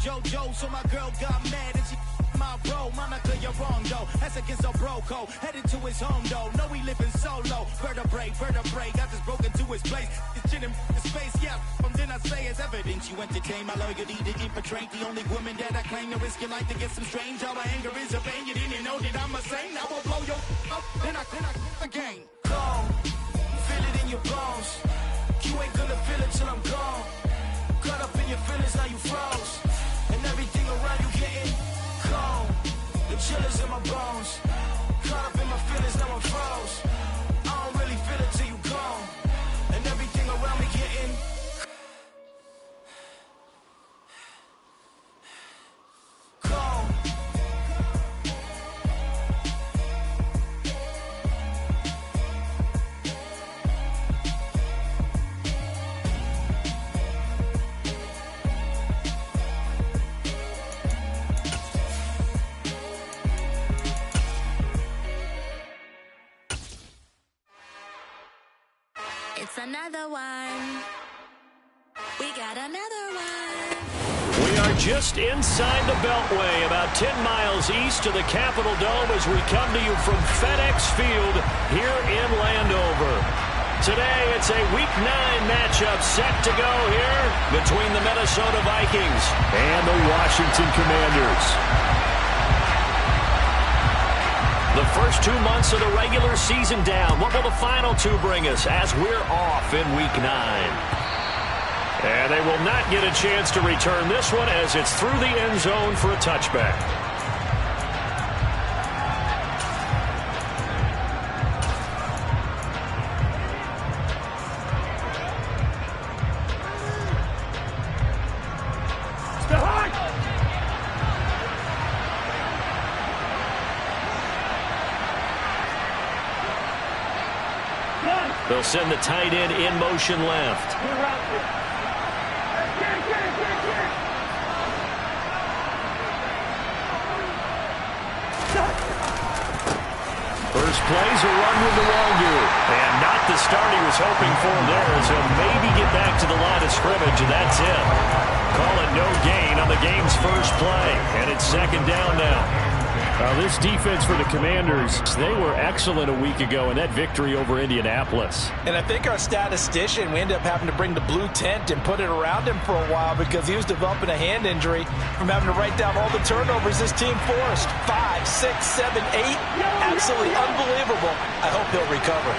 JoJo, so my girl got mad and she my bro. Monica, you're wrong though. That's against a bro code. Headed to his home though. No, he living solo. Vertebrae. I just broke into his place. It's shit in his face, yeah. From then I say it's evidence you entertain my loyalty to infiltrate the only woman that I claim to risk your life to get some strange. All my anger is a pain. You didn't know that I'm a saint. I will blow your up. Then I again. Gone. Feel it in your bones. You ain't gonna feel it till I'm gone. Caught up in your feelings, now you froze. And everything around you getting cold. The chillers in my bones. Caught up in my feelings, now I'm froze. I don't really feel it till you gone. And everything around me getting cold. It's another one. We got another one. We are just inside the Beltway, about 10 miles east of the Capitol Dome as we come to you from FedEx Field here in Landover. Today, it's a Week 9 matchup set to go here between the Minnesota Vikings and the Washington Commanders. The first 2 months of the regular season down. What will the final two bring us as we're off in Week 9? And they will not get a chance to return this one as it's through the end zone for a touchback. They'll send the tight end in motion left. First play's a run with Nwogu. And not the start he was hoping for there, as he'll maybe get back to the line of scrimmage, and that's it. Call it no gain on the game's first play. And it's second down now. This defense for the Commanders, they were excellent a week ago in that victory over Indianapolis. And I think our statistician, we ended up having to bring the blue tent and put it around him for a while because he was developing a hand injury from having to write down all the turnovers this team forced. 5, 6, 7, 8. Absolutely unbelievable. I hope he'll recover.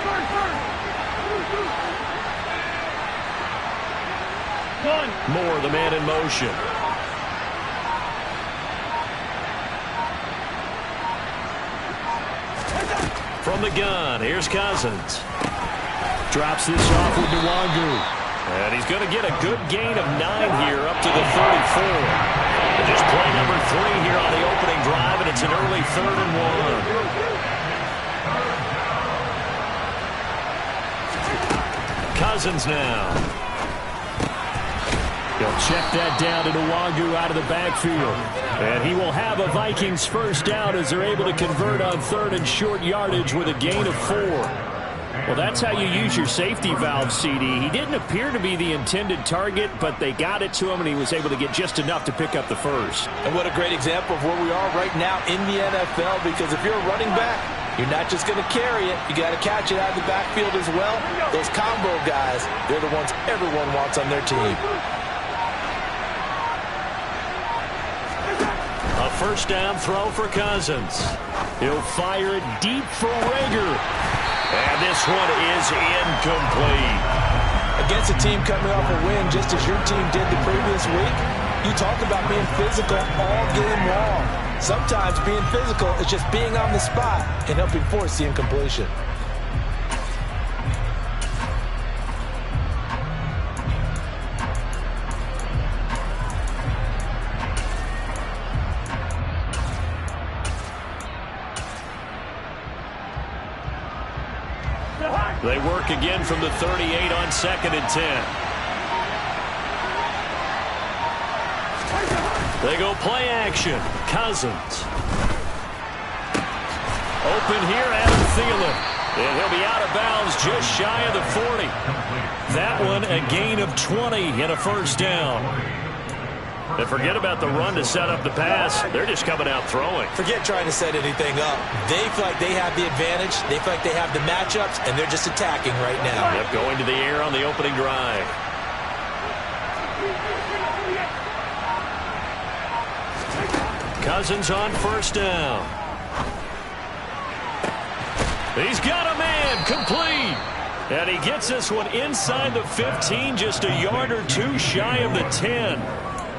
Moore, the man in motion. From the gun, here's Cousins. Drops this off with Nwogu. And he's going to get a good gain of 9 here up to the 34. And just play number 3 here on the opening drive, and it's an early 3rd and 1. Cousins now. They'll check that down to Nwogu out of the backfield. And he will have a Vikings first down as they're able to convert on 3rd and short yardage with a gain of 4. Well, that's how you use your safety valve, CD. He didn't appear to be the intended target, but they got it to him, and he was able to get just enough to pick up the first. And what a great example of where we are right now in the NFL, because if you're a running back, you're not just going to carry it. You got to catch it out of the backfield as well. Those combo guys, they're the ones everyone wants on their team. A first down throw for Cousins. He'll fire it deep for Rager. And this one is incomplete. Against a team coming off a win just as your team did the previous week, you talk about being physical all game long. Sometimes being physical is just being on the spot and helping force the incompletion. They work again from the 38 on 2nd and 10. They go play action. Cousins. Open here, Adam Thielen. And he'll be out of bounds just shy of the 40. That one a gain of 20 and a first down. And forget about the run to set up the pass. They're just coming out throwing. Forget trying to set anything up. They feel like they have the advantage. They feel like they have the matchups, and they're just attacking right now. Yep, going to the air on the opening drive. Cousins on first down. He's got a man, complete. And he gets this one inside the 15, just a yard or two shy of the 10.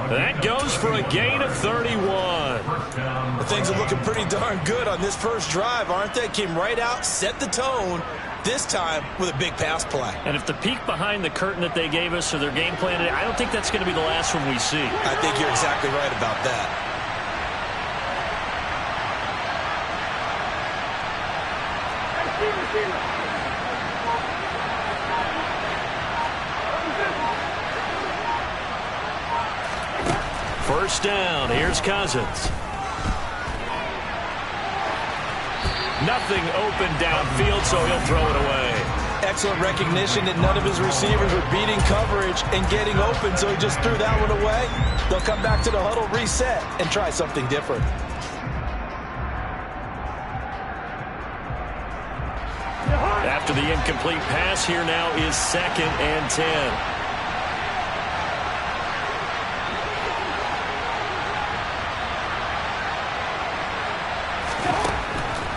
That goes for a gain of 31. Well, things are looking pretty darn good on this first drive, aren't they? Came right out, set the tone, this time with a big pass play. And if the peek behind the curtain that they gave us or their game plan today, I don't think that's going to be the last one we see. I think you're exactly right about that. First down, here's Cousins. Nothing open downfield, so he'll throw it away. Excellent recognition that none of his receivers were beating coverage and getting open, so he just threw that one away. They'll come back to the huddle, reset, and try something different. After the incomplete pass, here now is 2nd and 10.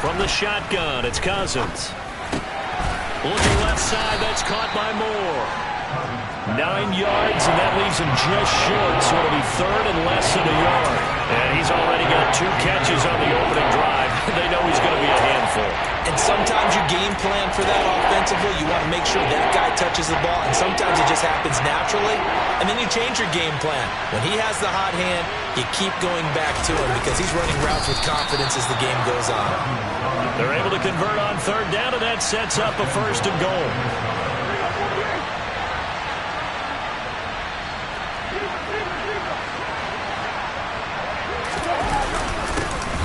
From the shotgun, it's Cousins. Looking left side, that's caught by Moore. 9 yards, and that leaves him just short, so it'll be 3rd and less than a yard. And he's already got 2 catches on the opening drive. They know he's going to be a handful. And sometimes you game plan for that offensively. You want to make sure that guy touches the ball, and sometimes it just happens naturally. And then you change your game plan. When he has the hot hand, you keep going back to him because he's running routes with confidence as the game goes on. They're able to convert on 3rd down, and that sets up a 1st and goal.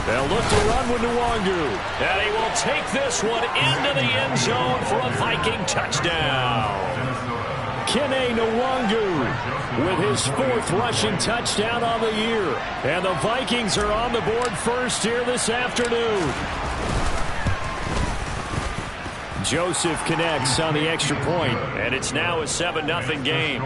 They'll look to run with Nwangu. And he will take this one into the end zone for a Viking touchdown. Kene Nwangu with his 4th rushing touchdown on the year. And the Vikings are on the board first here this afternoon. Joseph connects on the extra point, and it's now a 7-0 game.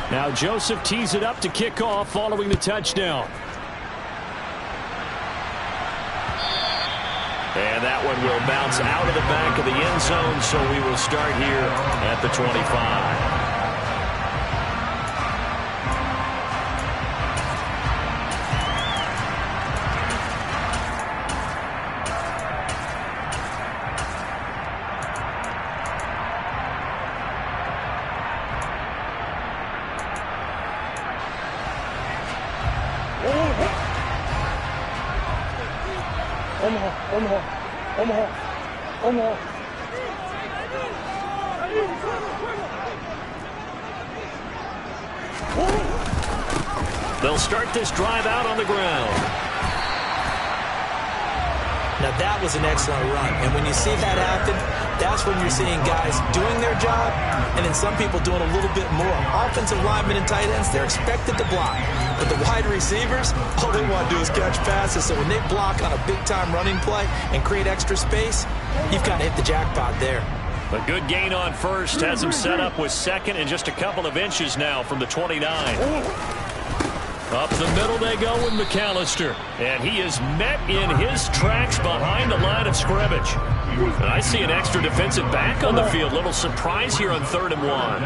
Now Joseph tees it up to kick off following the touchdown. And that one will bounce out of the back of the end zone, so we will start here at the 25. They'll start this drive out on the ground. Now that was an excellent run, and when you see that happen, that's when you're seeing guys doing their job, and then some people doing a little bit more. Offensive linemen and tight ends, they're expected to block. But the wide receivers, all they want to do is catch passes, so when they block on a big-time running play and create extra space, you've kind of hit the jackpot there. A good gain on first has him set up with 2nd and just a couple of inches now from the 29. Up the middle they go with McAllister. And he is met in his tracks behind the line of scrimmage. And I see an extra defensive back on the field. Little surprise here on 3rd and 1.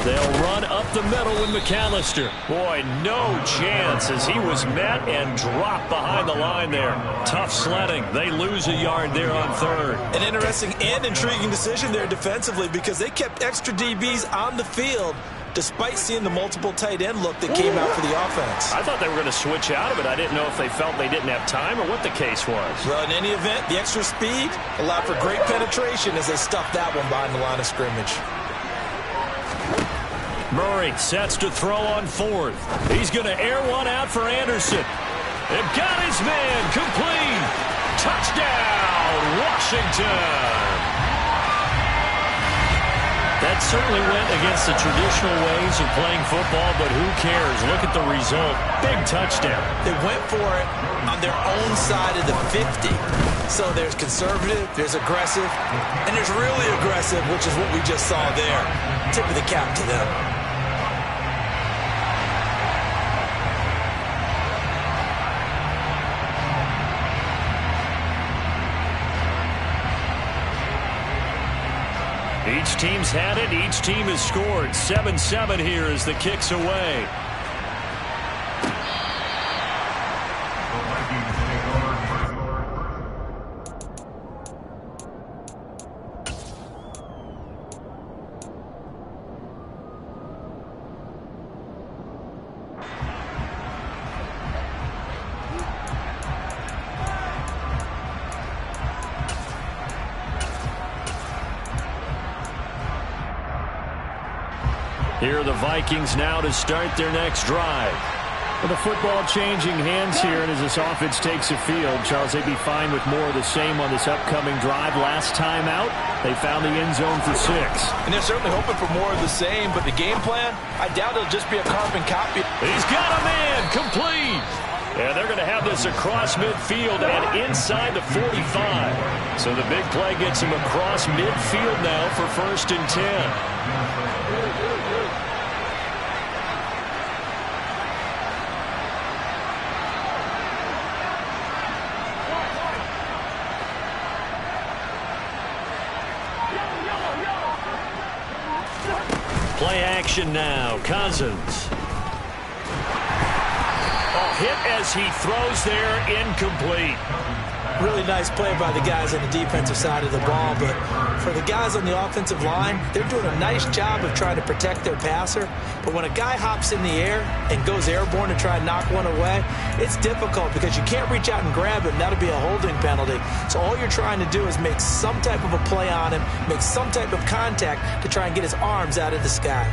They'll run up the middle with McAllister. Boy, no chance as he was met and dropped behind the line there. Tough sledding. They lose a yard there on 3rd. An interesting and intriguing decision there defensively because they kept extra DBs on the field despite seeing the multiple tight end look that came out for the offense. I thought they were going to switch out of it. I didn't know if they felt they didn't have time or what the case was. Well, in any event, the extra speed allowed for great penetration as they stuffed that one behind the line of scrimmage. Murray sets to throw on fourth. He's going to air one out for Anderson. They've got his man complete. Touchdown, Washington. That certainly went against the traditional ways of playing football, but who cares? Look at the result. Big touchdown. They went for it on their own side of the 50. So there's conservative, there's aggressive, and there's really aggressive, which is what we just saw there. Tip of the cap to them. Each team's had it. Each team has scored. 7-7 here as the kick's away. Here are the Vikings now to start their next drive. Well, the football changing hands here, and as this offense takes the field, Charles, they'd be fine with more of the same on this upcoming drive. Last time out, they found the end zone for 6. And they're certainly hoping for more of the same, but the game plan, I doubt it'll just be a carbon copy. He's got a man complete. And they're going to have this across midfield and inside the 45. So the big play gets him across midfield now for 1st and 10. Play action now. Cousins. Hit as he throws there, incomplete. Really nice play by the guys on the defensive side of the ball, but for the guys on the offensive line, they're doing a nice job of trying to protect their passer. But when a guy hops in the air and goes airborne to try and knock one away, it's difficult because you can't reach out and grab him. That'll be a holding penalty. So all you're trying to do is make some type of a play on him, make some type of contact to try and get his arms out of the sky.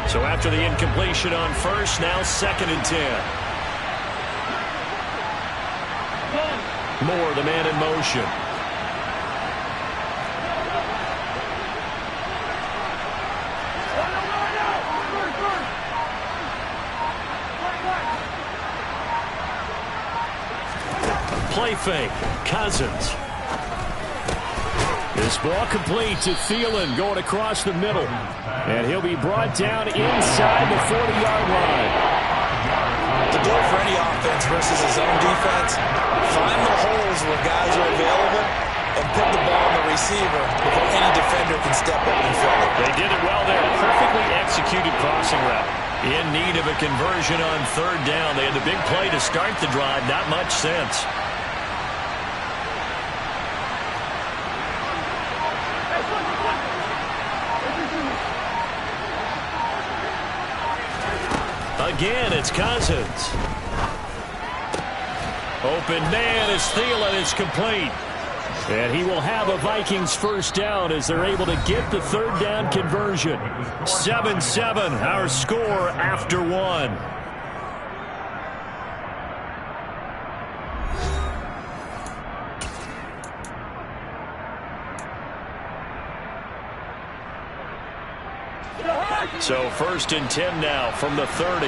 So after the incompletion on first, now 2nd and 10. Moore, the man in motion. Play fake. Cousins. This ball complete to Thielen going across the middle. And he'll be brought down inside the 40-yard line. The goal for any offense versus his own defense, find the holes where guys are available and put the ball on the receiver before any defender can step up and fill it. They did it well there. Perfectly executed crossing route. In need of a conversion on 3rd down. They had the big play to start the drive. Not much sense. Again, it's Cousins. Open man as Thielen is complete. And he will have a Vikings 1st down as they're able to get the 3rd down conversion. 7-7, our score after 1. So 1st and 10 now from the 30.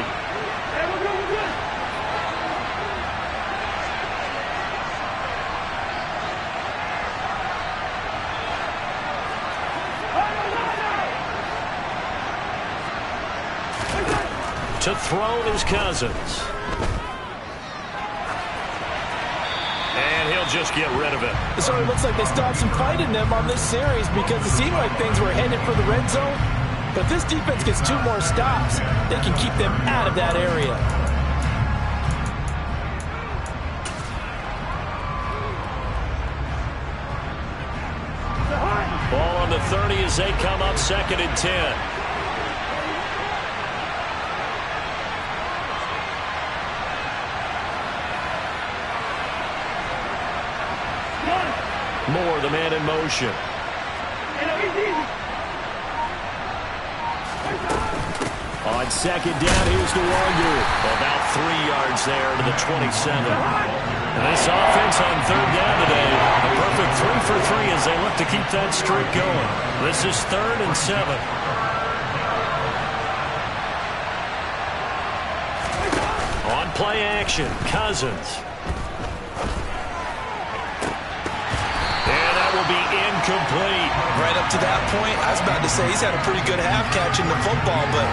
To throw is Cousins. And he'll just get rid of it. It certainly looks like they still have some fight in them on this series because it seemed like things were headed for the red zone. But if this defense gets 2 more stops, they can keep them out of that area. Ball on the 30 as they come up 2nd and 10. Moore, the man in motion. On second down, here's Nwangu. About 3 yards there to the 27. And this offense on third down today, a perfect 3 for 3 as they look to keep that streak going. This is 3rd and 7. On play action, Cousins. And that will be incomplete. Right up to that point, I was about to say he's had a pretty good half catching the football, but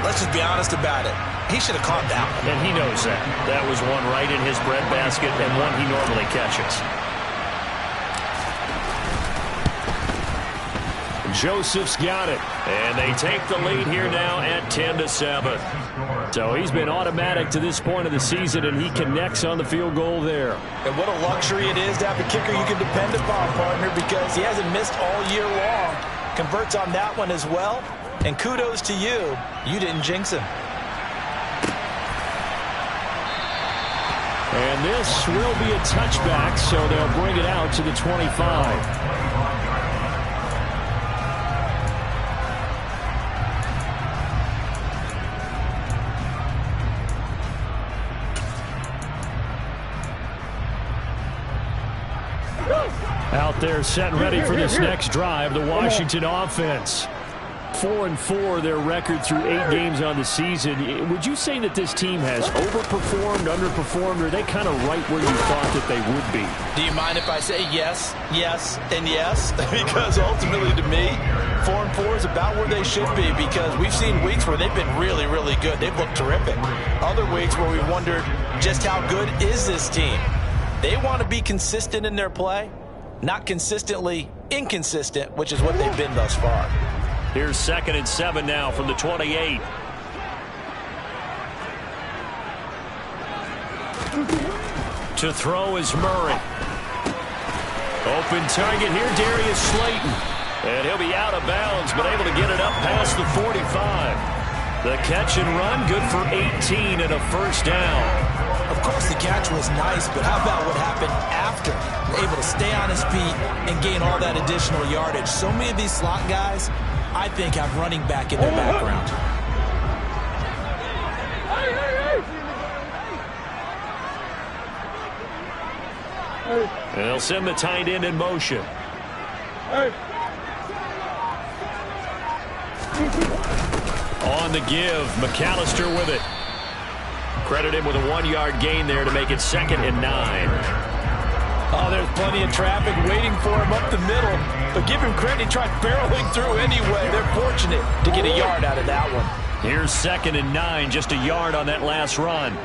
let's just be honest about it. He should have caught that one. And he knows that. That was one right in his breadbasket and one he normally catches. Joseph's got it. And they take the lead here now at 10-7. So he's been automatic to this point of the season, and he connects on the field goal there. And what a luxury it is to have a kicker you can depend upon, partner, because he hasn't missed all year long. Converts on that one as well. And kudos to you. You didn't jinx him. And this will be a touchback, so they'll bring it out to the 25. Out there set and ready for this next drive, the Washington offense. 4-4 their record through 8 games on the season. Would you say that this team has overperformed, underperformed, or are they kind of right where you thought that they would be? Do you mind if I say yes, yes, and yes? Because ultimately to me, 4-4 is about where they should be, because we've seen weeks where they've been really, really good. They've looked terrific. Other weeks where we wondered just how good is this team. They want to be consistent in their play, not consistently inconsistent, which is what they've been thus far. Here's 2nd and 7 now from the 28. To throw is Murray. Open target here, Darius Slayton. And he'll be out of bounds, but able to get it up past the 45. The catch and run, good for 18 and a first down. Of course, the catch was nice, but how about what happened after? Able to stay on his feet and gain all that additional yardage. So many of these slot guys, I think, have running back in their background. And they'll send the tight end in motion. On the give, McAllister with it. Credit him with a 1-yard gain there to make it 2nd and 9. Oh, there's plenty of traffic waiting for him up the middle. But give him credit, he tried barreling through anyway. They're fortunate to get a yard out of that one. Here's 2nd and 9, just a yard on that last run.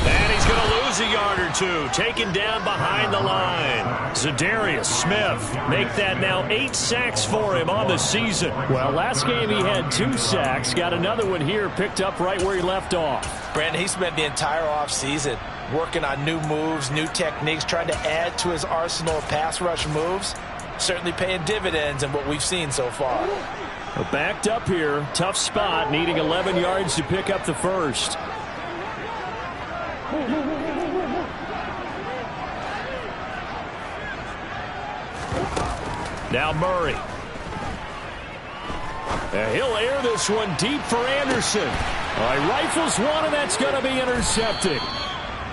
And he's going to lose a yard or two. Taken down behind the line. Zadarius Smith make that now 8 sacks for him on the season. Well, last game he had 2 sacks. Got another one here picked up right where he left off. Brandon, he spent the entire offseason working on new moves, new techniques, trying to add to his arsenal of pass rush moves. Certainly paying dividends in what we've seen so far. Backed up here. Tough spot, needing 11 yards to pick up the first. Now Murray. And he'll air this one deep for Anderson. He rifles one, and that's going to be intercepted.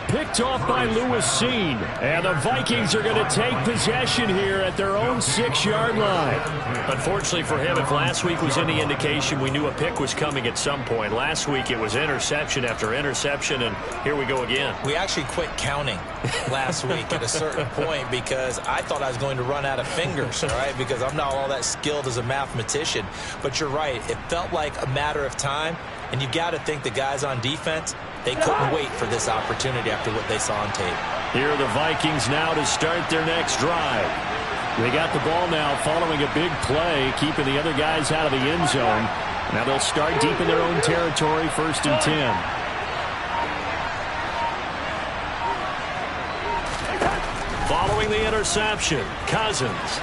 Picked off by Lewis Cine. And the Vikings are going to take possession here at their own 6-yard line. Unfortunately for him, if last week was any indication, we knew a pick was coming at some point. Last week it was interception after interception, and here we go again. We actually quit counting last week at a certain point because I thought I was going to run out of fingers, all right, because I'm not all that skilled as a mathematician. But you're right. It felt like a matter of time, and you got to think the guys on defense, they couldn't wait for this opportunity after what they saw on tape. Here are the Vikings now to start their next drive. They got the ball now following a big play, keeping the other guys out of the end zone. Now they'll start deep in their own territory, 1st and 10. Following the interception, Cousins.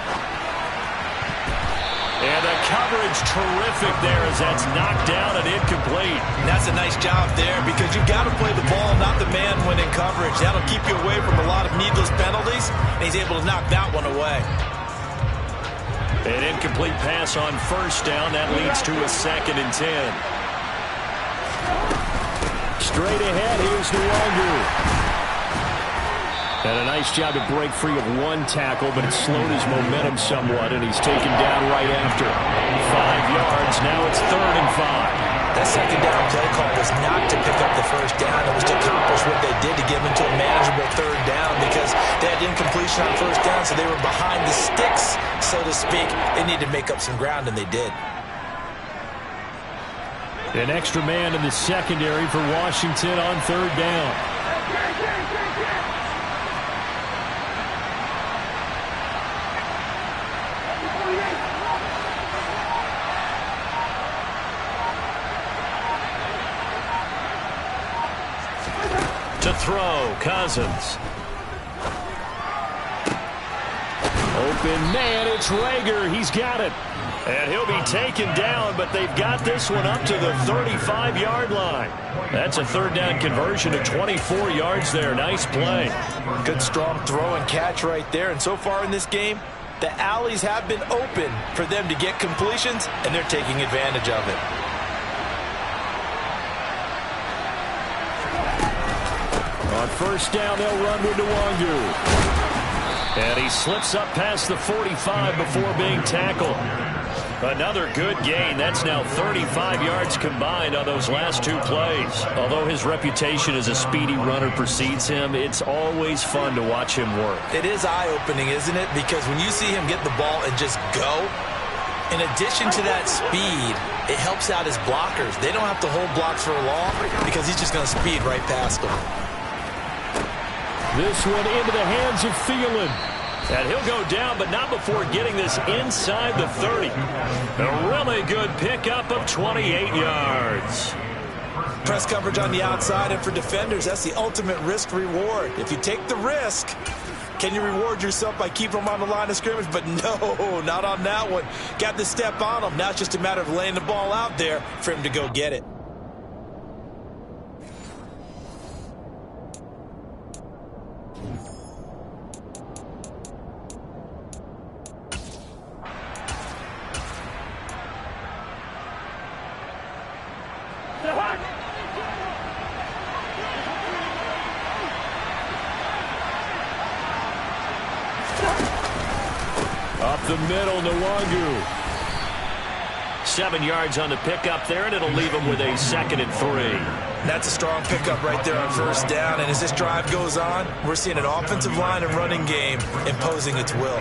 And the coverage terrific there as that's knocked down and incomplete. And that's a nice job there because you've got to play the ball, not the man when in coverage. That'll keep you away from a lot of needless penalties, and he's able to knock that one away. An incomplete pass on first down. That leads to a 2nd and 10. Straight ahead, here's Nwangu. And a nice job to break free of one tackle, but it slowed his momentum somewhat, and he's taken down right after. 5 yards, now it's 3rd and 5. That second down play call was not to pick up the first down. It was to accomplish what they did to get them into a manageable 3rd down because they had incompletion on first down, so they were behind the sticks, so to speak. They needed to make up some ground, and they did. An extra man in the secondary for Washington on 3rd down. To throw, Cousins. Open man, it's Reagor. He's got it. And he'll be taken down, but they've got this one up to the 35-yard line. That's a 3rd down conversion of 24 yards there. Nice play. Good strong throw and catch right there. And so far in this game, the alleys have been open for them to get completions, and they're taking advantage of it. On first down, they'll run with Nwangu. And he slips up past the 45 before being tackled. Another good gain. That's now 35 yards combined on those last 2 plays. Although his reputation as a speedy runner precedes him, it's always fun to watch him work. It is eye-opening, isn't it? Because when you see him get the ball and just go, in addition to that speed, it helps out his blockers. They don't have to hold blocks for long because he's just going to speed right past them. This one into the hands of Thielen. And he'll go down, but not before getting this inside the 30. A really good pickup of 28 yards. Press coverage on the outside, and for defenders, that's the ultimate risk-reward. If you take the risk, can you reward yourself by keeping them on the line of scrimmage? But no, not on that one. Got the step on him. Now it's just a matter of laying the ball out there for him to go get it. Up the middle, Nwangu. 7 yards on the pickup there, and it'll leave him with a 2nd and 3. That's a strong pickup right there on first down, and as this drive goes on, we're seeing an offensive line and running game imposing its will.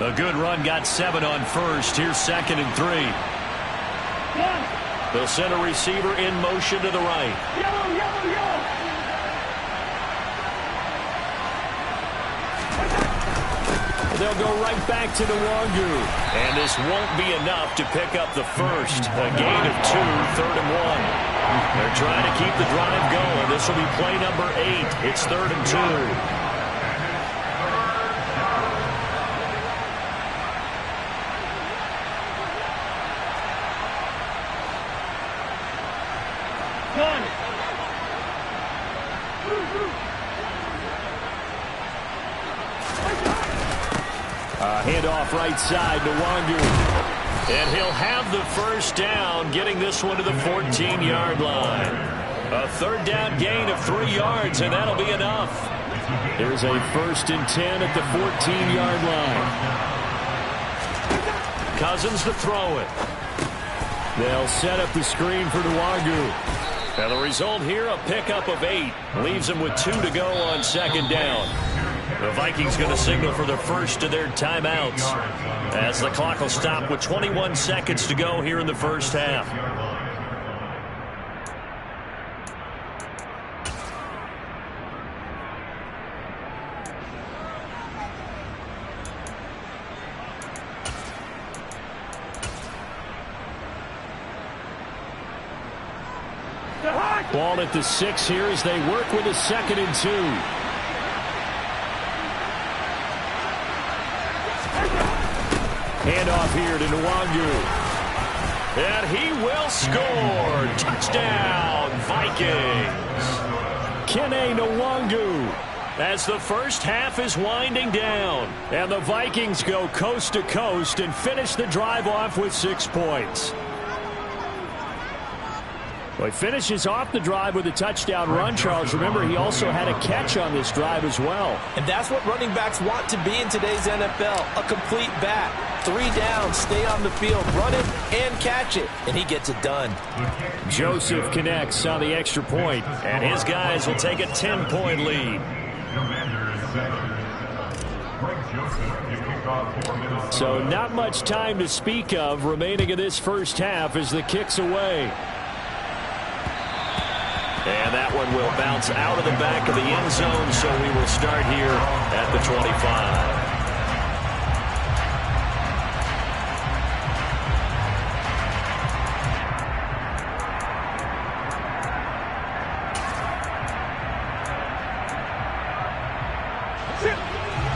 A good run, got 7 on first. Here's 2nd and 3. They'll send a receiver in motion to the right. They'll go right back to Nwangu. And this won't be enough to pick up the first. A gain of 2, 3rd and 1. They're trying to keep the drive going. This will be play number 8. It's 3rd and 2. Handoff right side to Nwangu. And he'll have the first down, getting this one to the 14-yard line. A 3rd down gain of 3 yards, and that'll be enough. Here's a 1st and 10 at the 14-yard line. Cousins to throw it. They'll set up the screen for Nwangu. And the result here, a pickup of 8. Leaves them with 2 to go on 2nd down. The Vikings going to signal for the first of their timeouts as the clock will stop with 21 seconds to go here in the first half. Ball at the 6 here as they work with a 2nd and 2. Handoff here to Nwangu. And he will score. Touchdown, Vikings. Kene Nwangu. As the first half is winding down. And the Vikings go coast to coast and finish the drive off with 6 points. Well, he finishes off the drive with a touchdown run, Charles. Remember, he also had a catch on this drive as well. And that's what running backs want to be in today's NFL, a complete back. 3 downs, stay on the field, run it, and catch it. And he gets it done. Joseph connects on the extra point, and his guys will take a 10-point lead. So not much time to speak of remaining in this first half as the kick's away. And that one will bounce out of the back of the end zone, so we will start here at the 25.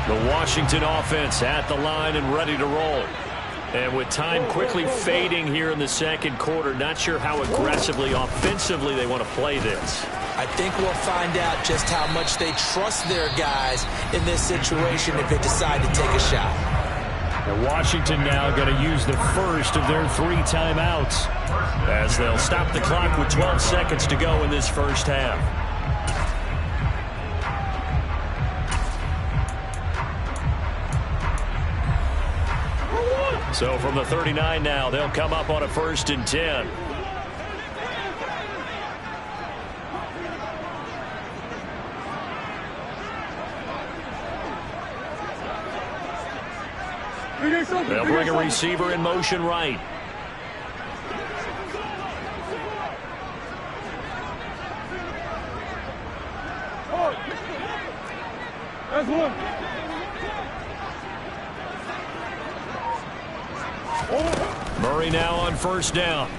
The Washington offense at the line and ready to roll. And with time quickly fading here in the second quarter, not sure how aggressively, offensively they want to play this. I think we'll find out just how much they trust their guys in this situation if they decide to take a shot. And Washington now going to use the first of their 3 timeouts as they'll stop the clock with 12 seconds to go in this first half. So from the 39 now, they'll come up on a 1st and 10. They'll bring a receiver in motion right. That's one. Murray now on 1st down.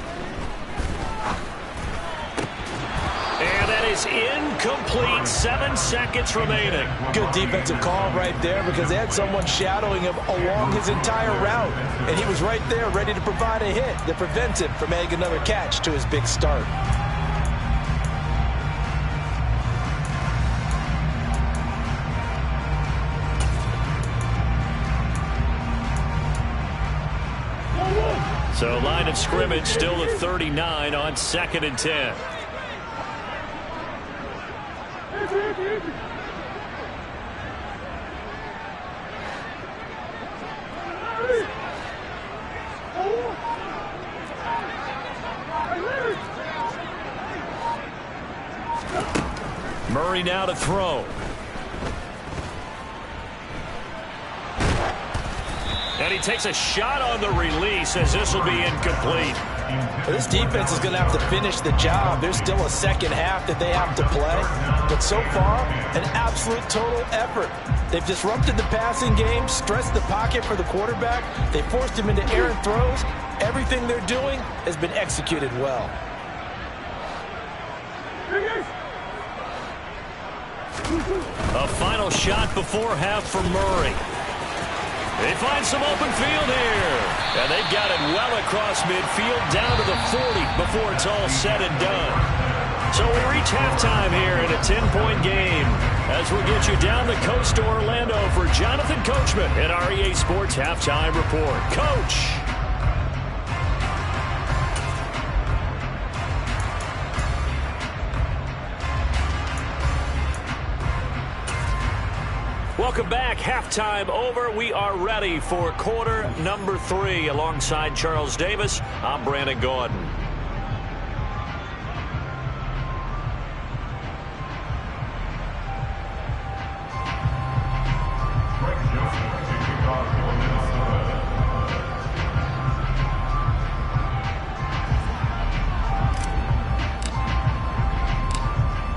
And that is incomplete. 7 seconds remaining. Good defensive call right there because they had someone shadowing him along his entire route. And he was right there ready to provide a hit that prevents him from making another catch to his big start. So line of scrimmage still the 39 on 2nd and 10. Murray now to throw. And he takes a shot on the release as this will be incomplete. This defense is going to have to finish the job. There's still a second half that they have to play. But so far, an absolute total effort. They've disrupted the passing game, stressed the pocket for the quarterback. They forced him into errant throws. Everything they're doing has been executed well. A final shot before half for Murray. They find some open field here. And they got it well across midfield down to the 40 before it's all said and done. So we reach halftime here in a 10-point game as we'll get you down the coast to Orlando for Jonathan Coachman at our EA Sports Halftime Report. Coach. Welcome back. Halftime over. We are ready for quarter number 3. Alongside Charles Davis, I'm Brandon Gaudin.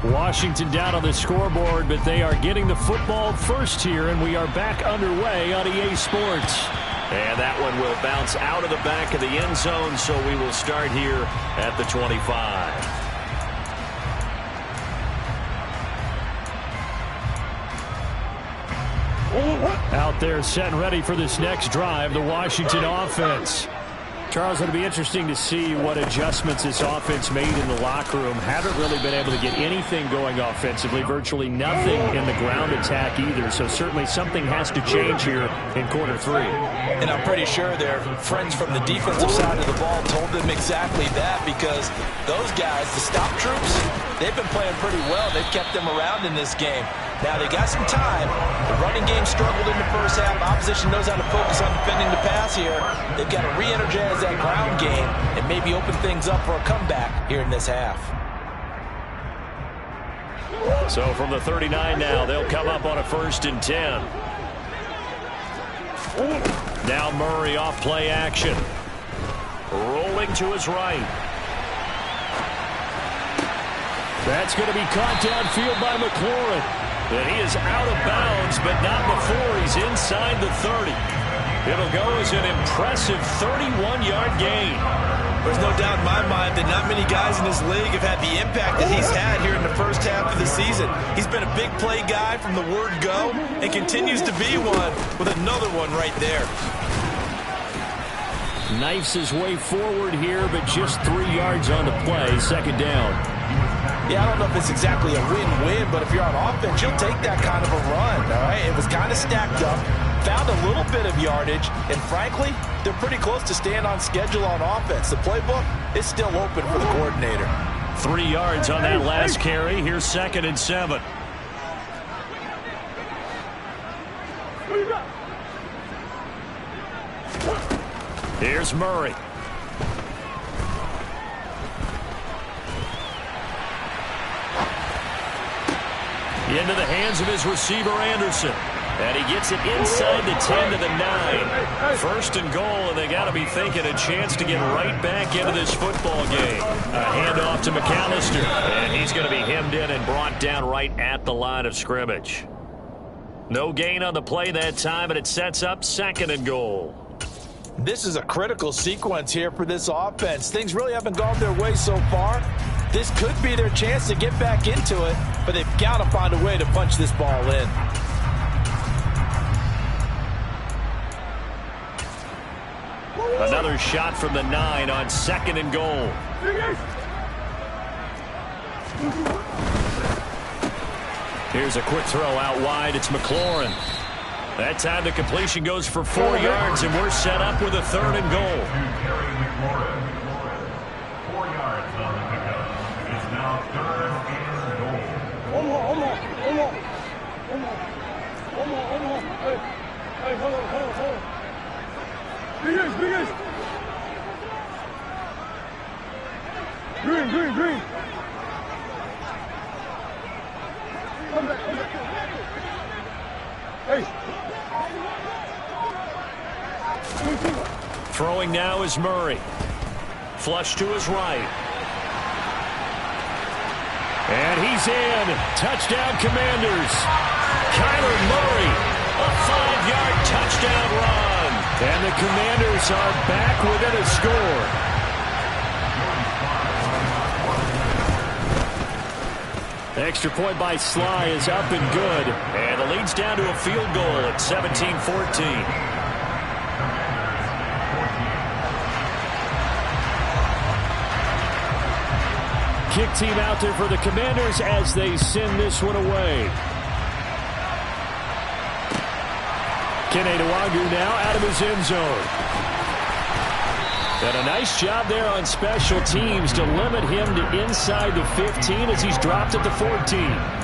Washington down on the scoreboard, but they are getting the football first here, and we are back underway on EA Sports. And that one will bounce out of the back of the end zone, so we will start here at the 25. Out They're set and ready for this next drive, the Washington offense. Charles, it'll be interesting to see what adjustments this offense made in the locker room. Haven't really been able to get anything going offensively, virtually nothing in the ground attack either. So certainly something has to change here in quarter 3. And I'm pretty sure their friends from the defensive side of the ball told them exactly that, because those guys, the stop troops, they've been playing pretty well. They've kept them around in this game. Now, they got some time. The running game struggled in the first half. Opposition knows how to focus on defending the pass here. They've got to re-energize that ground game and maybe open things up for a comeback here in this half. So from the 39 now, they'll come up on a 1st and 10. Now Murray off play action. Rolling to his right. That's going to be caught downfield by McLaurin. And he is out of bounds, but not before he's inside the 30. It'll go as an impressive 31-yard gain. There's no doubt in my mind that not many guys in this league have had the impact that he's had here in the first half of the season. He's been a big play guy from the word go and continues to be one with another one right there. Knifes his way forward here, but just 3 yards on the play, 2nd down. Yeah, I don't know if it's exactly a win-win, but if you're on offense, you'll take that kind of a run, all right? It was kind of stacked up, found a little bit of yardage, and frankly, they're pretty close to staying on schedule on offense. The playbook is still open for the coordinator. 3 yards on that last carry. Here's 2nd and 7. Here's Murray. Into the hands of his receiver, Anderson. And he gets it inside the 10 to the 9. 1st and goal, and they got to be thinking a chance to get right back into this football game. A handoff to McAllister. And he's going to be hemmed in and brought down right at the line of scrimmage. No gain on the play that time, and it sets up 2nd and goal. This is a critical sequence here for this offense. Things really haven't gone their way so far. This could be their chance to get back into it, but they've got to find a way to punch this ball in. Another shot from the 9 on 2nd and goal. Here's a quick throw out wide. It's McLaurin. That time the completion goes for 4 yards, and we're set up with a 3rd and goal. Green. Come back. Hey. Throwing now is Murray. Flush to his right. And he's in. Touchdown, Commanders. Kyler Murray, a 5-yard touchdown run. And the Commanders are back within a score. Extra point by Sly is up and good. And the lead's down to a field goal at 17-14. Kick team out there for the Commanders as they send this one away. Kene Nwangwu now out of his end zone. And a nice job there on special teams to limit him to inside the 15 as he's dropped at the 14.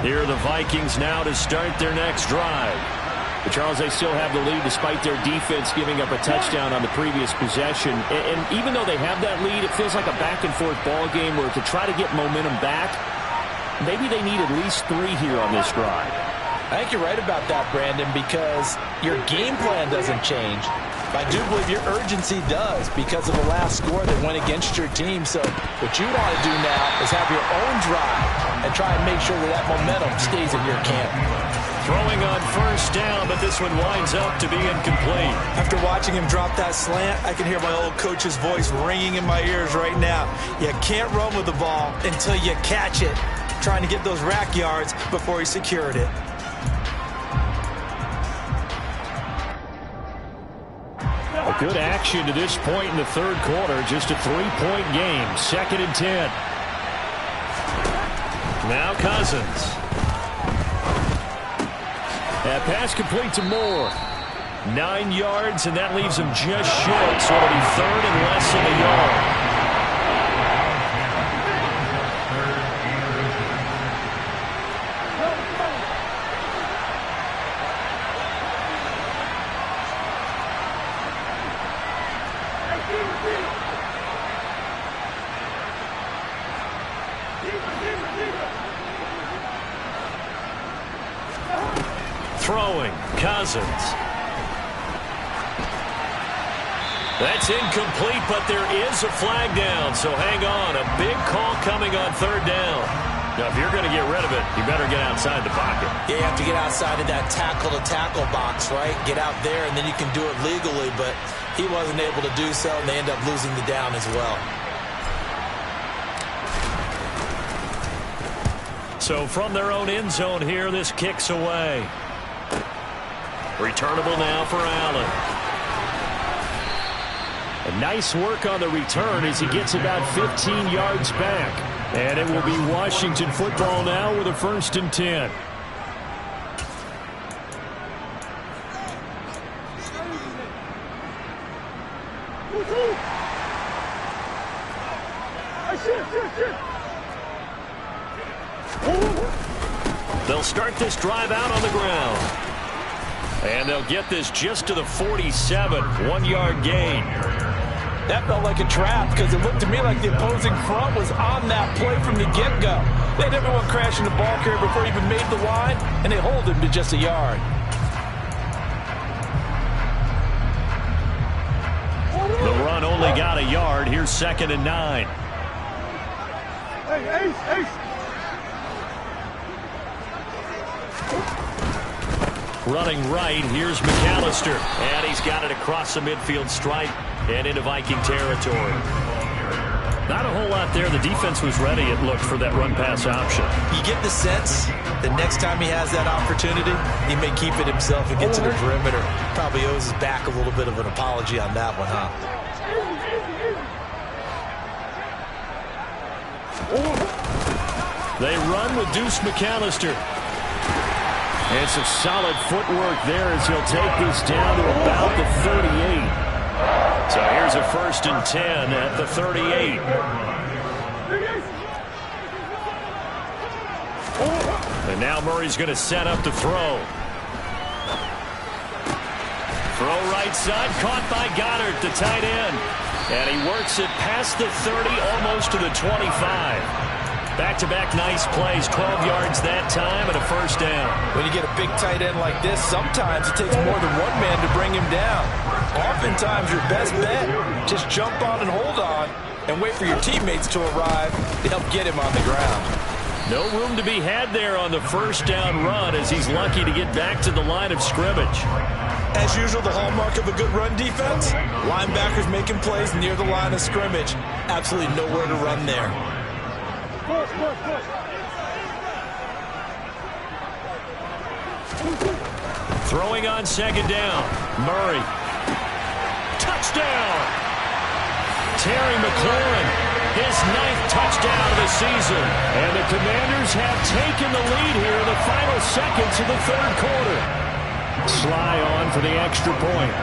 Here are the Vikings now to start their next drive. But Charles, they still have the lead despite their defense giving up a touchdown on the previous possession. And even though they have that lead, it feels like a back-and-forth ball game where to try to get momentum back, maybe they need at least 3 here on this drive. I think you're right about that, Brandon, because your game plan doesn't change. I do believe your urgency does because of the last score that went against your team. So what you want to do now is have your own drive and try and make sure that that momentum stays in your camp. Throwing on first down, but this one winds up to be incomplete. After watching him drop that slant, I can hear my old coach's voice ringing in my ears right now. You can't run with the ball until you catch it. Trying to get those rack yards before he secured it. A good action to this point in the third quarter. Just a 3-point game. 2nd and 10. Now Cousins. That pass complete to Moore. 9 yards, and that leaves him just short. So it'll be 3rd and less than a yard. Throwing, Cousins. That's incomplete, but there is a flag down, so hang on. A big call coming on 3rd down. Now, if you're going to get rid of it, you better get outside the pocket. Yeah, you have to get outside of that tackle-to-tackle box, right? Get out there, and then you can do it legally, but he wasn't able to do so, and they end up losing the down as well. So from their own end zone here, this kicks away. Returnable now for Allen. A nice work on the return as he gets about 15 yards back. And it will be Washington football now with a 1st and 10. They'll start this drive out on the ground. And they'll get this just to the 47, 1-yard gain. That felt like a trap because it looked to me like the opposing front was on that play from the get-go. They had everyone crashing the ball carrier before he even made the line, and they hold him to just a yard. The run only got a yard. Here's 2nd and 9. Hey, Ace. Running right, here's McAllister. And he's got it across the midfield stripe and into Viking territory. Not a whole lot there. The defense was ready, it looked, for that run-pass option. You get the sense that next time he has that opportunity, he may keep it himself and get to the perimeter. Probably owes his back a little bit of an apology on that one, huh? They run with Deuce McAllister. And some solid footwork there as he'll take this down to about the 38. So here's a 1st and 10 at the 38. And now Murray's going to set up to throw. Throw right side, caught by Goddard, the tight end. And he works it past the 30, almost to the 25. Back-to-back nice plays, 12 yards that time and a 1st down. When you get a big tight end like this, sometimes it takes more than one man to bring him down. Oftentimes, your best bet, just jump on and hold on and wait for your teammates to arrive to help get him on the ground. No room to be had there on the 1st down run as he's lucky to get back to the line of scrimmage. As usual, the hallmark of a good run defense, linebackers making plays near the line of scrimmage. Absolutely nowhere to run there. Throwing on 2nd down. Murray. Touchdown! Terry McLaurin, his 9th touchdown of the season. And the Commanders have taken the lead here in the final seconds of the 3rd quarter. Sly on for the extra point.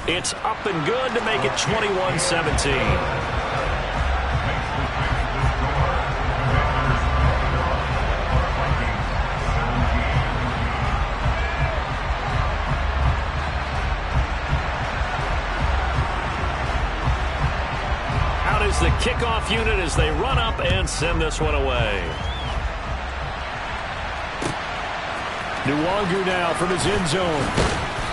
It's up and good to make it 21-17. The kickoff unit as they run up and send this one away. Nwangu now from his end zone.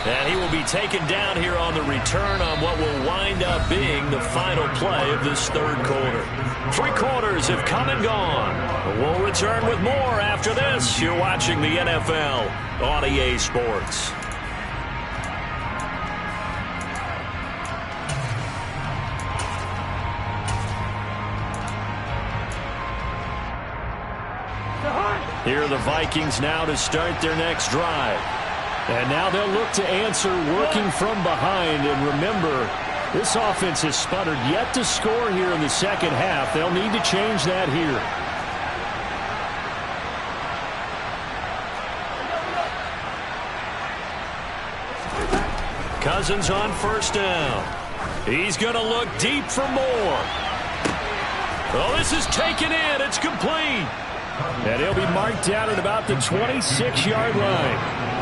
And he will be taken down here on the return on what will wind up being the final play of this third quarter. 3 quarters have come and gone. We'll return with more after this. You're watching the NFL on EA Sports. Here are the Vikings now to start their next drive. And now they'll look to answer working from behind. And remember, this offense has sputtered yet to score here in the second half. They'll need to change that here. Cousins on first down. He's going to look deep for more. Oh, this is taken in. It's complete. And he'll be marked down at about the 26-yard line.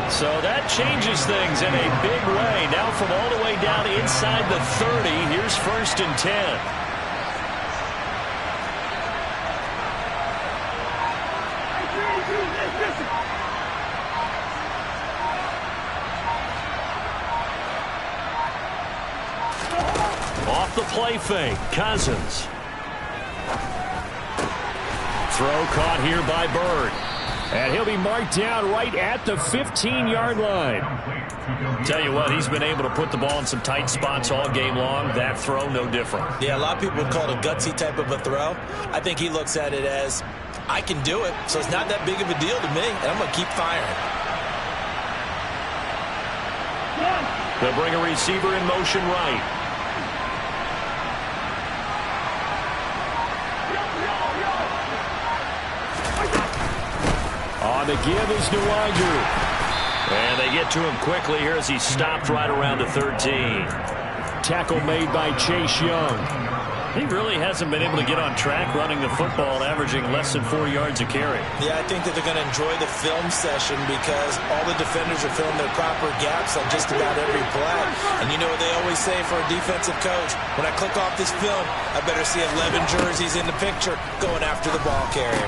So that changes things in a big way. Now from all the way down inside the 30, here's 1st and 10. Off the play fake, Cousins. Throw caught here by Bird. And he'll be marked down right at the 15-yard line. Tell you what, he's been able to put the ball in some tight spots all game long. That throw, no different. Yeah, a lot of people would call it a gutsy type of a throw. I think he looks at it as, I can do it, so it's not that big of a deal to me, and I'm going to keep firing. They'll bring a receiver in motion right. On the give is Nwangu. And they get to him quickly here as he stopped right around the 13. Tackle made by Chase Young. He really hasn't been able to get on track running the football, averaging less than 4 yards a carry. Yeah, I think that they're going to enjoy the film session because all the defenders are filling their proper gaps on just about every play. And you know what they always say for a defensive coach? When I click off this film, I better see 11 jerseys in the picture going after the ball carrier.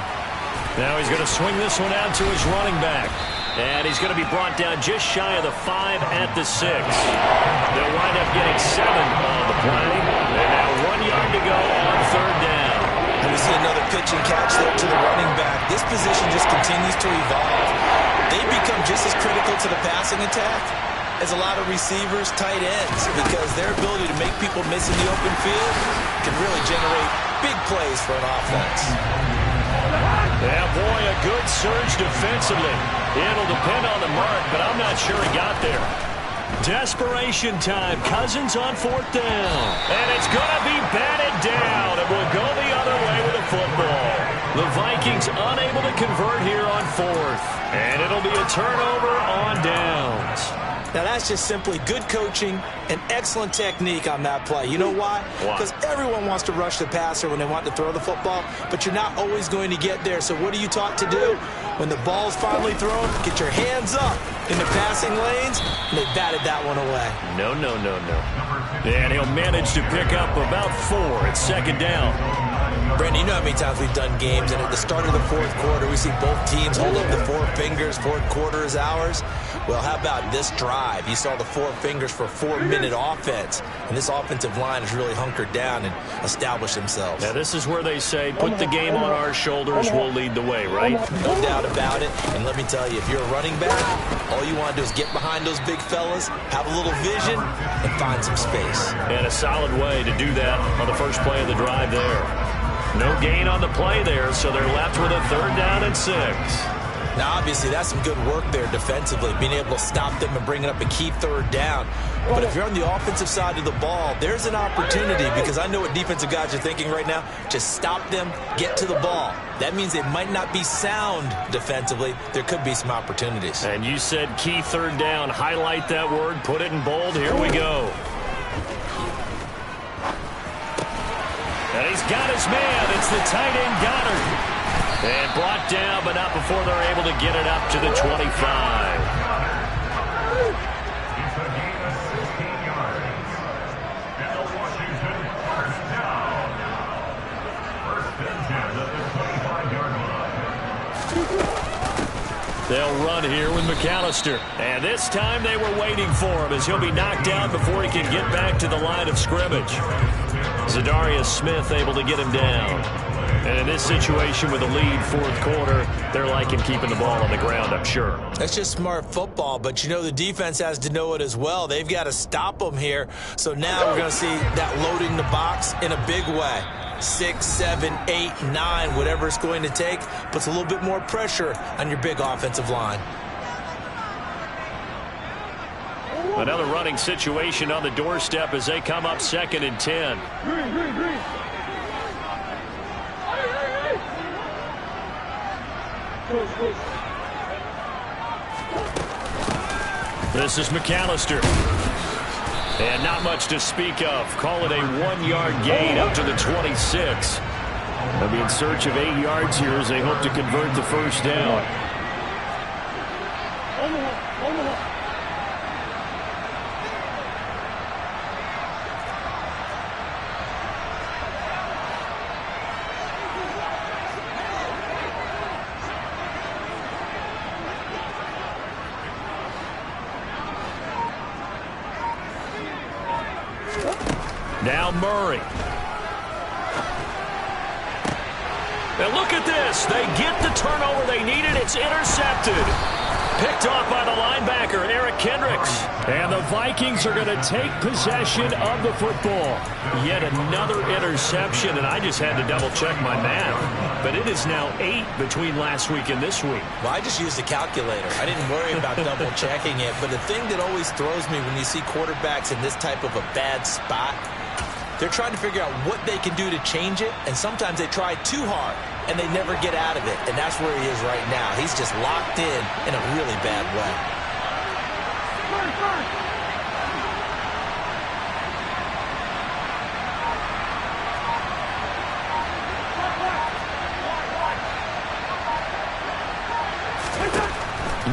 Now he's going to swing this one out to his running back. And he's going to be brought down just shy of the 5 at the 6. They'll wind up getting 7 on the play. And now 1 yard to go on third down. And we see another pitch and catch there to the running back. This position just continues to evolve. They become just as critical to the passing attack as a lot of receivers, tight ends, because their ability to make people miss in the open field can really generate big plays for an offense. Yeah, boy, a good surge defensively. It'll depend on the mark, but I'm not sure he got there. Desperation time. Cousins on 4th down. And it's going to be batted down. It will go the other way with the football. The Vikings unable to convert here on 4th. And it'll be a turnover on downs. Now, that's just simply good coaching and excellent technique on that play. You know why? Because everyone wants to rush the passer when they want to throw the football, but you're not always going to get there. So what are you taught to do? When the ball's finally thrown, get your hands up in the passing lanes, and they batted that one away. No, no, no, no. And he'll manage to pick up about 4 at 2nd down. Brandon, you know how many times we've done games, and at the start of the 4th quarter, we see both teams hold up the 4 fingers, 4th quarter is ours. Well, how about this drive? You saw the 4 fingers for a 4-minute offense, and this offensive line has really hunkered down and established themselves. Now, this is where they say, put the game on our shoulders, we'll lead the way, right? No doubt about it, and let me tell you, if you're a running back, all you want to do is get behind those big fellas, have a little vision, and find some space. And a solid way to do that on the first play of the drive there. No gain on the play there, so they're left with a 3rd down and 6. Now, obviously, that's some good work there defensively, being able to stop them and bringing up a key 3rd down. But if you're on the offensive side of the ball, there's an opportunity, because I know what defensive guys are thinking right now. Just stop them, get to the ball. That means they might not be sound defensively. There could be some opportunities. And you said key 3rd down. Highlight that word, put it in bold. Here we go. And he's got his man. It's the tight end Goddard. And brought down, but not before they're able to get it up to the 25. They'll run here with McAllister. And this time they were waiting for him as he'll be knocked down before he can get back to the line of scrimmage. Zadarius Smith able to get him down. And in this situation with a lead fourth quarter, they're liking keeping the ball on the ground, I'm sure. That's just smart football, but you know the defense has to know it as well. They've got to stop them here. So now we're going to see that loading the box in a big way. 6, 7, 8, 9, whatever it's going to take, puts a little bit more pressure on your big offensive line. Another running situation on the doorstep as they come up 2nd and 10. Green. Close. This is McAllister. And not much to speak of. Call it a 1-yard gain up to the 26. They'll be in search of 8 yards here as they hope to convert the first down. Now Murray. And look at this. They get the turnover they needed. It's intercepted. Picked off by the linebacker, Eric Kendricks. And the Vikings are going to take possession of the football. Yet another interception, and I just had to double-check my math. But it is now 8 between last week and this week. Well, I just used a calculator. I didn't worry about double-checking it. But the thing that always throws me when you see quarterbacks in this type of a bad spot, they're trying to figure out what they can do to change it, and sometimes they try too hard, and they never get out of it. And that's where he is right now. He's just locked in a really bad way.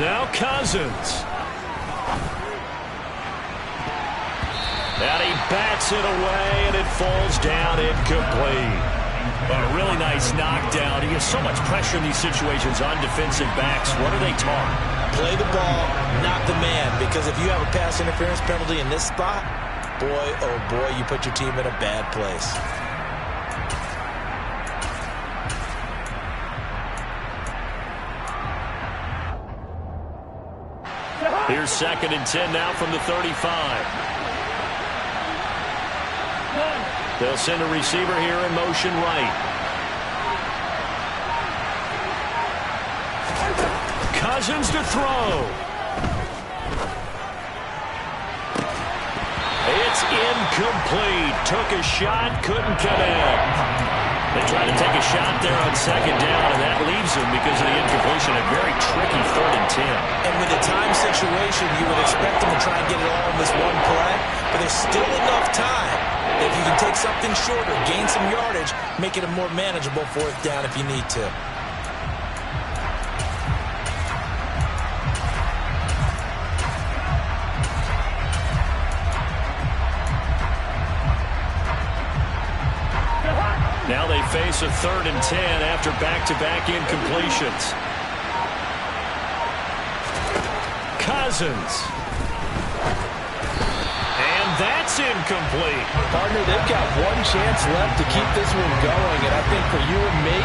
Now Cousins. And he bats it away, and it falls down incomplete. A really nice knockdown. He has so much pressure in these situations on defensive backs. What are they taught? Play the ball, not the man. Because if you have a pass interference penalty in this spot, boy, oh boy, you put your team in a bad place. Here's 2nd and 10 now from the 35. They'll send a receiver here in motion right. Cousins to throw. It's incomplete. Took a shot, couldn't connect. They tried to take a shot there on 2nd down, and that leaves them because of the incompletion. A very tricky 3rd and 10. And with a time situation, you would expect them to try and get it all in this one play, but there's still enough time. If you can take something shorter, gain some yardage, make it a more manageable 4th down if you need to. Now they face a 3rd and 10 after back-to-back incompletions. Cousins. That's incomplete. Partner, they've got one chance left to keep this one going, and I think for you and me,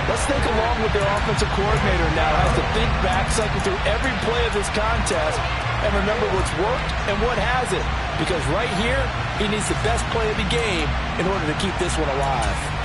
let's think along with their offensive coordinator now has to think back, cycle through every play of this contest, and remember what's worked and what hasn't. Because right here, he needs the best play of the game in order to keep this one alive.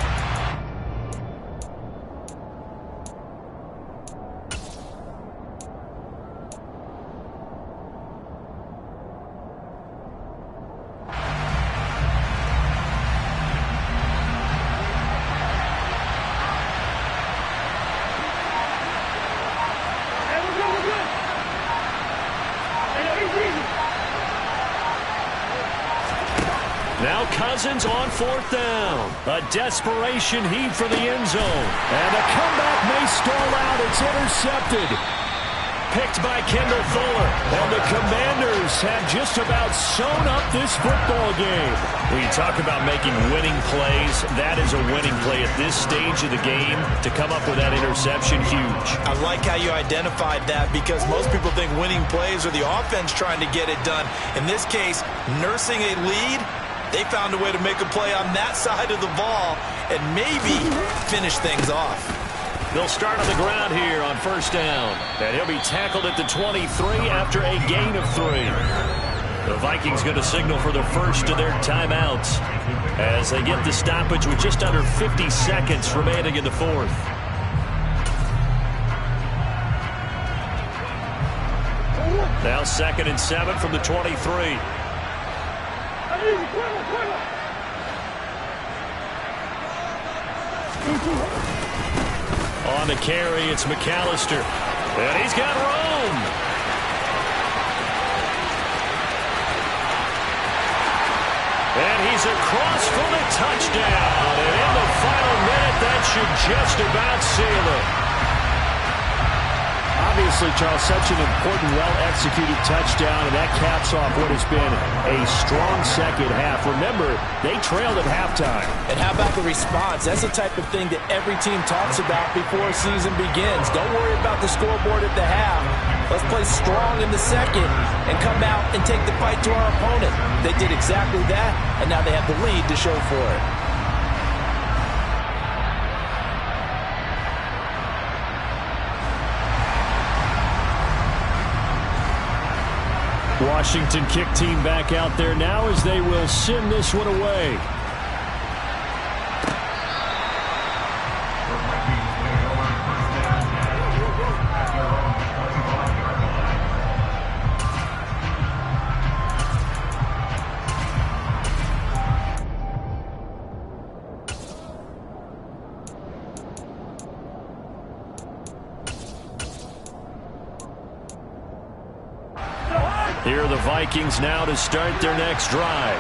Now Cousins on 4th down. A desperation heave for the end zone. And the comeback may stall out. It's intercepted. picked by Kendall Fuller. And the Commanders have just about sewn up this football game. When you talk about making winning plays, that is a winning play at this stage of the game. To come up with that interception, huge. I like how you identified that, because most people think winning plays are the offense trying to get it done. In this case, nursing a lead, they found a way to make a play on that side of the ball and maybe finish things off. They'll start on the ground here on first down. And he'll be tackled at the 23 after a gain of 3. The Vikings going to signal for the first of their timeouts as they get the stoppage with just under 50 seconds remaining in the fourth. Now 2nd and 7 from the 23. On the carry, it's McAllister. And he's got Rome. And he's across for the touchdown. And in the final minute, that should just about seal it. Obviously, Charles, such an important, well-executed touchdown, and that caps off what has been a strong second half. Remember, they trailed at halftime. And how about the response? That's the type of thing that every team talks about before a season begins. Don't worry about the scoreboard at the half. Let's play strong in the second and come out and take the fight to our opponent. They did exactly that, and now they have the lead to show for it. Washington kick team back out there now as they will send this one away. Here are the Vikings now to start their next drive.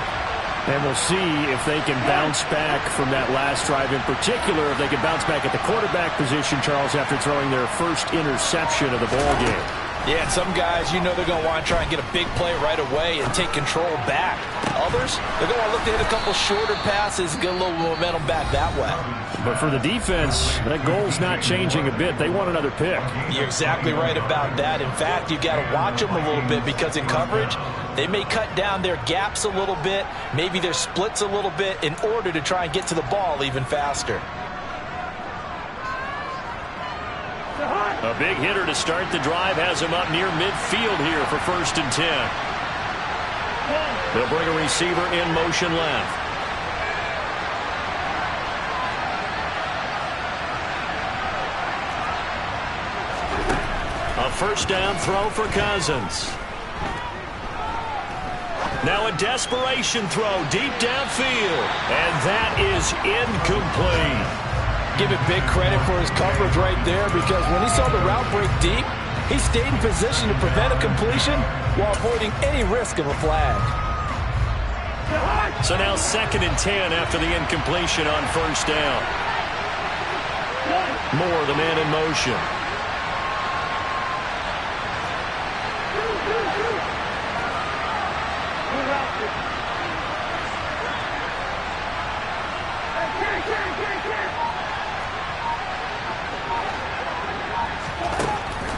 And we'll see if they can bounce back from that last drive. In particular, if they can bounce back at the quarterback position, Charles, after throwing their first interception of the ball game. Yeah, and some guys, you know they're going to want to try and get a big play right away and take control back. Others, they're going to look to hit a couple shorter passes and get a little momentum back that way. But for the defense, that goal's not changing a bit. They want another pick. You're exactly right about that. In fact, you've got to watch them a little bit, because in coverage, they may cut down their gaps a little bit, maybe their splits a little bit, in order to try and get to the ball even faster. A big hitter to start the drive has him up near midfield here for 1st and 10. They'll bring a receiver in motion left. A first down throw for Cousins. Now a desperation throw deep downfield. And that is incomplete. Give it big credit for his coverage right there, because when he saw the route break deep, he stayed in position to prevent a completion while avoiding any risk of a flag. So now 2nd and 10 after the incompletion on first down. Moore, the man in motion.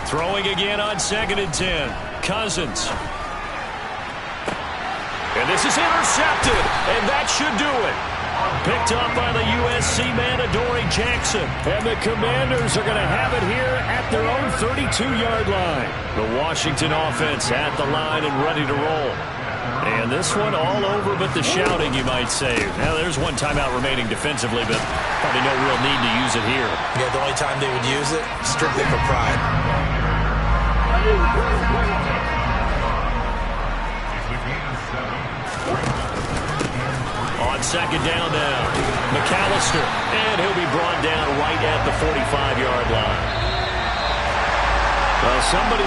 Throwing again on 2nd and 10. Cousins. And this is intercepted, and that should do it. Picked up by the USC man, Adoree Jackson. And the Commanders are going to have it here at their own 32-yard line. The Washington offense at the line and ready to roll. And this one all over but the shouting, you might say. Now, there's one timeout remaining defensively, but probably no real need to use it here. Yeah, the only time they would use it, strictly for pride. On 2nd down now, McAllister, and he'll be brought down right at the 45-yard line. Well, somebody